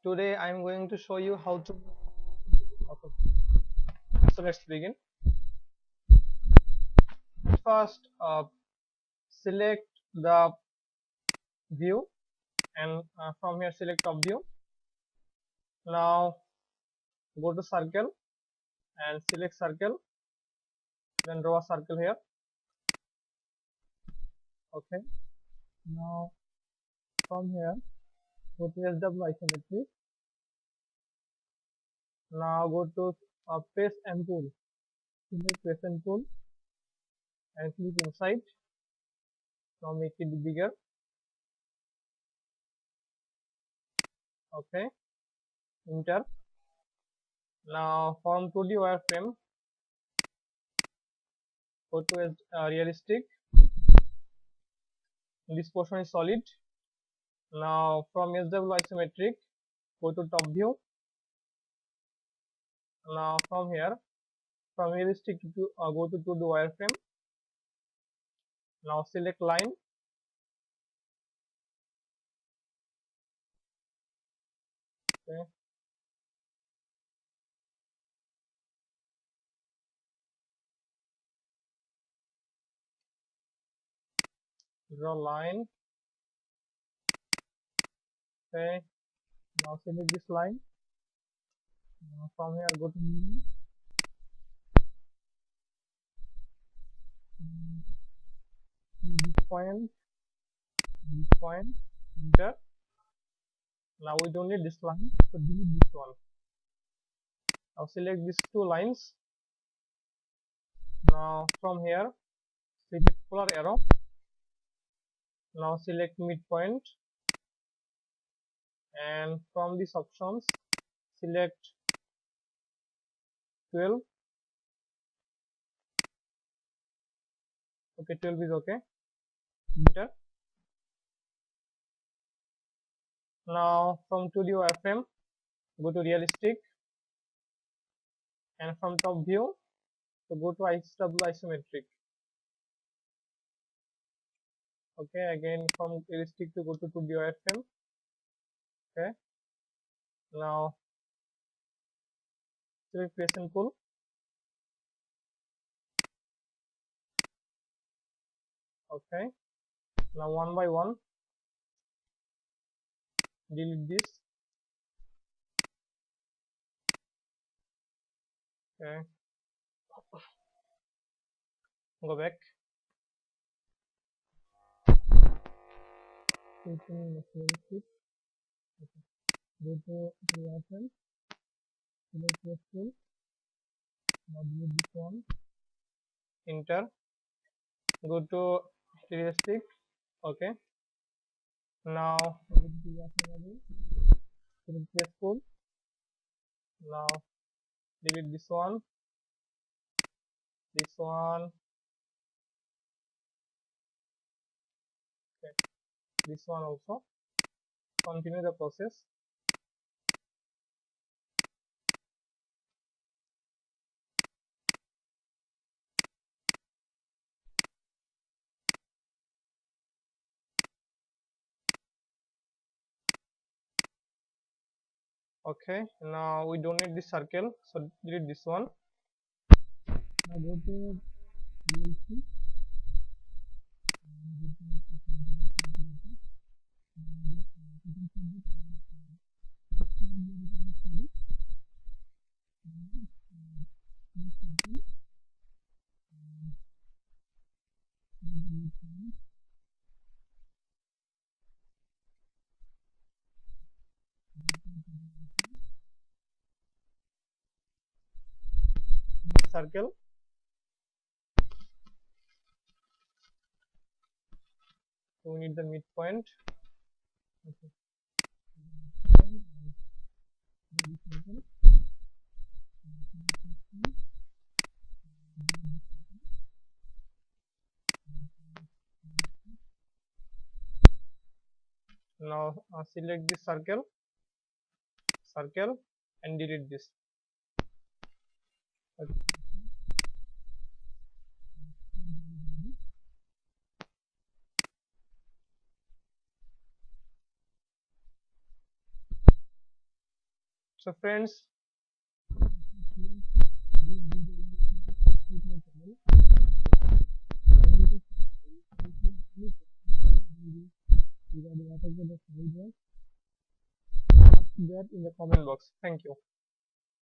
Today I am going to show you how to. So let's begin. First, select the view, and from here select top view. Now go to circle and select circle, then draw a circle here. Okay. Now from here go to SW isometric. Now go to paste and pull. Select paste and pull and click inside. Now make it bigger. Okay. Enter. Now from 2D wireframe, go to realistic. This portion is solid. Now from SW isometric, go to top view. Now from here, from realistic to go to 2D wireframe. Now select line. Okay. Draw line. Okay. Now select this line. Now from here go to medium. This point, enter. Now we don't need this line, so delete this one. Now select these two lines. Now from here select polar arrow. Now select midpoint, and from these options select 12. Okay, 12 is okay. Enter. Now from 2D wireframe go to realistic, and from top view so go to SW isometric. Okay, again from realistic to go to 2D wireframe. Okay, now select press and pull. Okay, now one by one delete this. Okay, go back. Realistic. Okay. Go to wireframe. Select press pull. Now delete this one. Enter. Go to realistic. Okay. Now go to wireframe again. Select press pull. Now delete this one. This one. Okay. This one also. Continue the process. Okay, now we don't need this circle, so delete this one. Now go to VLC. Circle. So we need the midpoint. Okay. Now select this circle, and delete this. Okay. So friends, ask that in the comment box. Thank you.